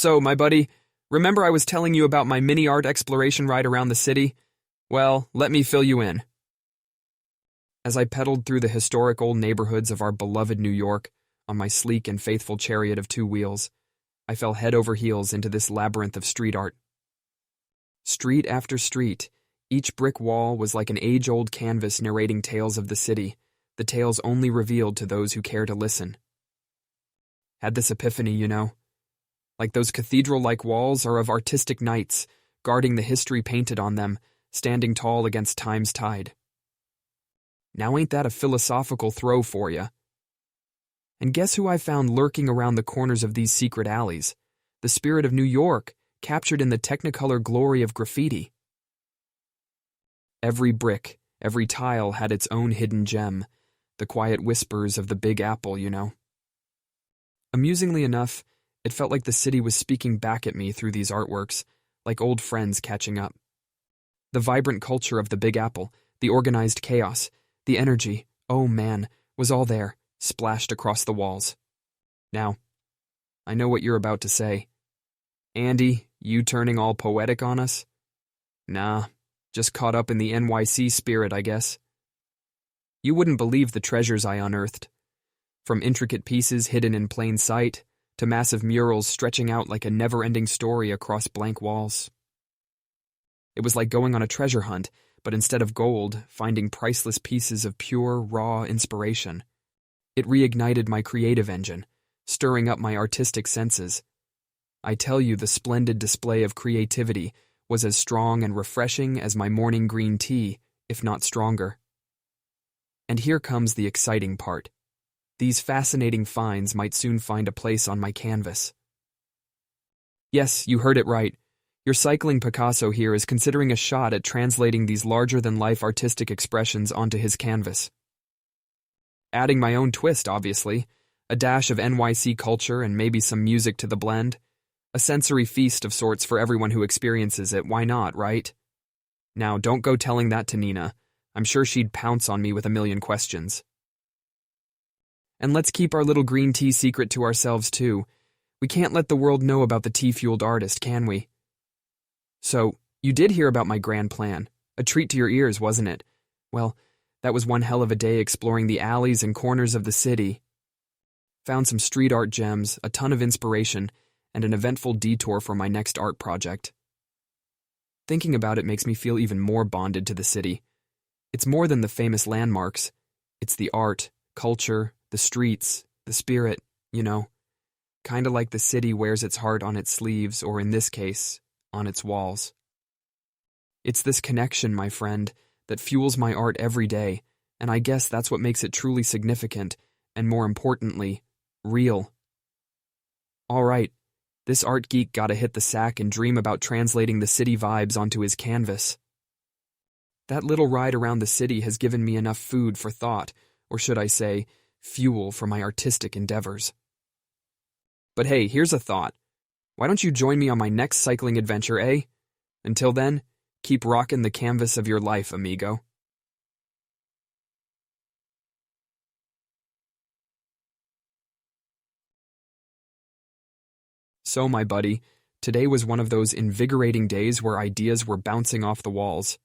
So, my buddy, remember I was telling you about my mini art exploration ride around the city? Well, let me fill you in. As I pedaled through the historic old neighborhoods of our beloved New York on my sleek and faithful chariot of two wheels, I fell head over heels into this labyrinth of street art. Street after street, each brick wall was like an age-old canvas narrating tales of the city, the tales only revealed to those who care to listen. Had this epiphany, you know. Like those cathedral-like walls are of artistic knights, guarding the history painted on them, standing tall against time's tide. Now ain't that a philosophical throw for ya? And guess who I found lurking around the corners of these secret alleys? The spirit of New York, captured in the technicolor glory of graffiti. Every brick, every tile had its own hidden gem, the quiet whispers of the Big Apple, you know. Amusingly enough, it felt like the city was speaking back at me through these artworks, like old friends catching up. The vibrant culture of the Big Apple, the organized chaos, the energy, oh man, was all there, splashed across the walls. Now, I know what you're about to say. Andy, you turning all poetic on us? Nah, just caught up in the NYC spirit, I guess. You wouldn't believe the treasures I unearthed. From intricate pieces hidden in plain sight, to massive murals stretching out like a never-ending story across blank walls. It was like going on a treasure hunt, but instead of gold, finding priceless pieces of pure, raw inspiration. It reignited my creative engine, stirring up my artistic senses. I tell you, the splendid display of creativity was as strong and refreshing as my morning green tea, if not stronger. And here comes the exciting part. These fascinating finds might soon find a place on my canvas. Yes, you heard it right. Your cycling Picasso here is considering a shot at translating these larger-than-life artistic expressions onto his canvas. Adding my own twist, obviously, a dash of NYC culture and maybe some music to the blend. A sensory feast of sorts for everyone who experiences it, why not, right? Now, don't go telling that to Nina. I'm sure she'd pounce on me with a million questions. And let's keep our little green tea secret to ourselves, too. We can't let the world know about the tea-fueled artist, can we? So, you did hear about my grand plan. A treat to your ears, wasn't it? Well, that was one hell of a day exploring the alleys and corners of the city. Found some street art gems, a ton of inspiration, and an eventful detour for my next art project. Thinking about it makes me feel even more bonded to the city. It's more than the famous landmarks. It's the art, culture, the streets, the spirit, you know. Kinda like the city wears its heart on its sleeves, or in this case, on its walls. It's this connection, my friend, that fuels my art every day, and I guess that's what makes it truly significant, and more importantly, real. All right, this art geek gotta hit the sack and dream about translating the city vibes onto his canvas. That little ride around the city has given me enough food for thought, or should I say, fuel for my artistic endeavors. But hey, here's a thought. Why don't you join me on my next cycling adventure, eh? Until then, keep rocking the canvas of your life, amigo. So, my buddy, today was one of those invigorating days where ideas were bouncing off the walls.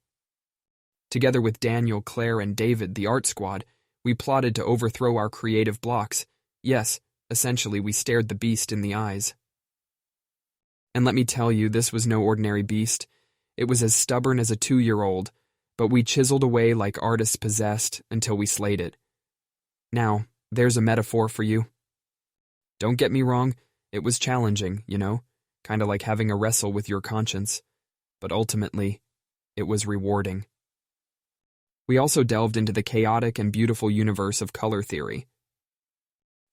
Together with Daniel, Claire, and David, the art squad, we plotted to overthrow our creative blocks. Yes, essentially we stared the beast in the eyes. And let me tell you, this was no ordinary beast. It was as stubborn as a 2-year-old, but we chiseled away like artists possessed until we slayed it. Now, there's a metaphor for you. Don't get me wrong, it was challenging, you know, kinda like having a wrestle with your conscience. But ultimately, it was rewarding. We also delved into the chaotic and beautiful universe of color theory.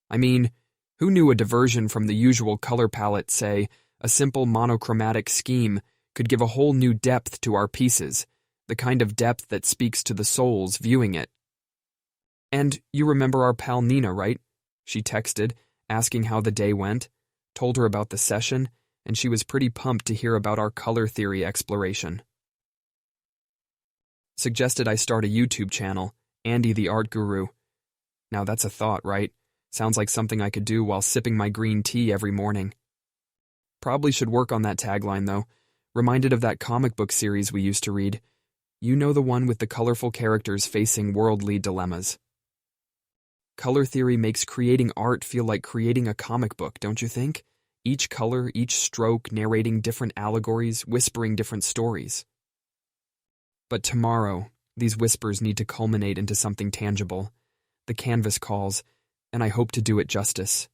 I mean, who knew a diversion from the usual color palette, say, a simple monochromatic scheme, could give a whole new depth to our pieces, the kind of depth that speaks to the souls viewing it. And you remember our pal Nina, right? She texted, asking how the day went, told her about the session, and she was pretty pumped to hear about our color theory exploration. Suggested I start a YouTube channel, Andy the Art Guru. Now that's a thought, right? Sounds like something I could do while sipping my green tea every morning. Probably should work on that tagline, though. Reminded of that comic book series we used to read. You know, the one with the colorful characters facing worldly dilemmas. Color theory makes creating art feel like creating a comic book, don't you think? Each color, each stroke narrating different allegories, whispering different stories. But tomorrow, these whispers need to culminate into something tangible. The canvas calls, and I hope to do it justice.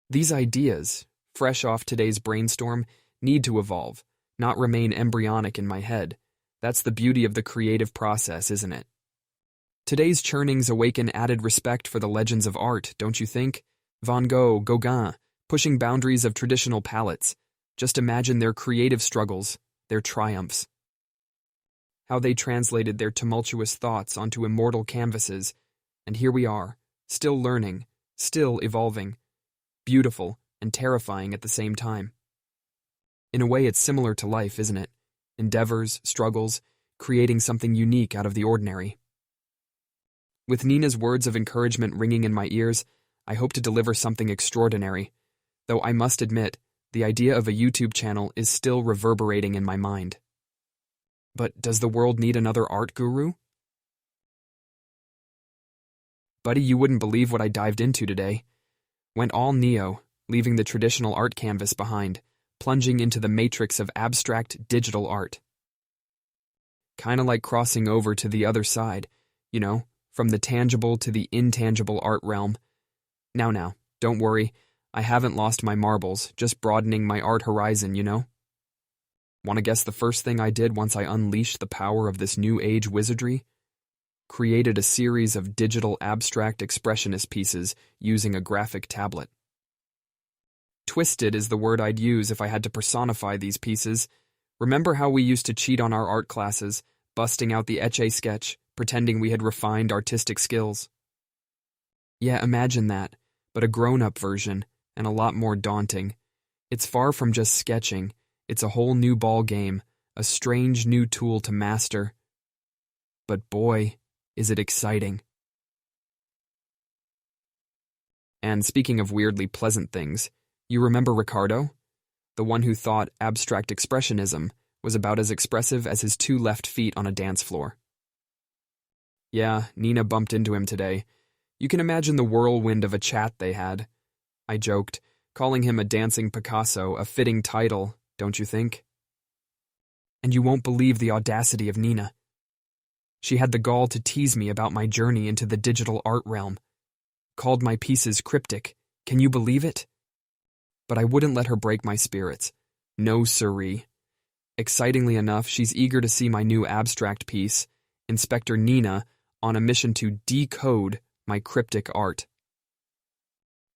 These ideas, fresh off today's brainstorm, need to evolve, not remain embryonic in my head. That's the beauty of the creative process, isn't it? Today's churnings awaken added respect for the legends of art, don't you think? Van Gogh, Gauguin, pushing boundaries of traditional palettes. Just imagine their creative struggles, their triumphs. How they translated their tumultuous thoughts onto immortal canvases, and here we are, still learning, still evolving, beautiful and terrifying at the same time. In a way, it's similar to life, isn't it? Endeavors, struggles, creating something unique out of the ordinary. With Nina's words of encouragement ringing in my ears, I hope to deliver something extraordinary, though I must admit, the idea of a YouTube channel is still reverberating in my mind. But does the world need another art guru? Buddy, you wouldn't believe what I dived into today. Went all neo, leaving the traditional art canvas behind, plunging into the matrix of abstract digital art. Kinda like crossing over to the other side, you know, from the tangible to the intangible art realm. Now, don't worry, I haven't lost my marbles, just broadening my art horizon, you know? Want to guess the first thing I did once I unleashed the power of this new age wizardry? Created a series of digital abstract expressionist pieces using a graphic tablet. Twisted is the word I'd use if I had to personify these pieces. Remember how we used to cheat on our art classes, busting out the Etch-a-Sketch, pretending we had refined artistic skills? Yeah, imagine that, but a grown-up version, and a lot more daunting. It's far from just sketching, it's a whole new ball game, a strange new tool to master. But boy, is it exciting. And speaking of weirdly pleasant things, you remember Ricardo? The one who thought abstract expressionism was about as expressive as his 2 left feet on a dance floor. Yeah, Nina bumped into him today. You can imagine the whirlwind of a chat they had. I joked, calling him a dancing Picasso, a fitting title, don't you think? And you won't believe the audacity of Nina. She had the gall to tease me about my journey into the digital art realm. Called my pieces cryptic. Can you believe it? But I wouldn't let her break my spirits. No siree. Excitingly enough, she's eager to see my new abstract piece, Inspector Nina, on a mission to decode my cryptic art.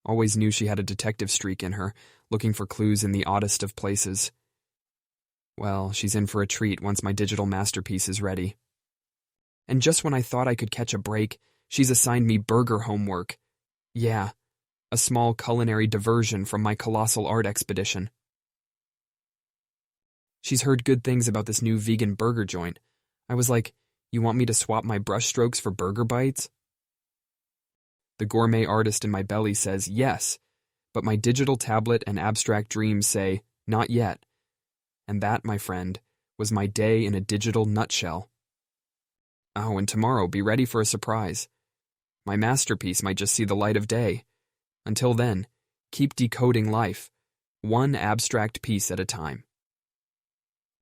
Always knew she had a detective streak in her, looking for clues in the oddest of places. Well, she's in for a treat once my digital masterpiece is ready. And just when I thought I could catch a break, she's assigned me burger homework. Yeah, a small culinary diversion from my colossal art expedition. She's heard good things about this new vegan burger joint. I was like, you want me to swap my brushstrokes for burger bites? The gourmet artist in my belly says yes, but my digital tablet and abstract dreams say, not yet. And that, my friend, was my day in a digital nutshell. Oh, and tomorrow, be ready for a surprise. My masterpiece might just see the light of day. Until then, keep decoding life, one abstract piece at a time.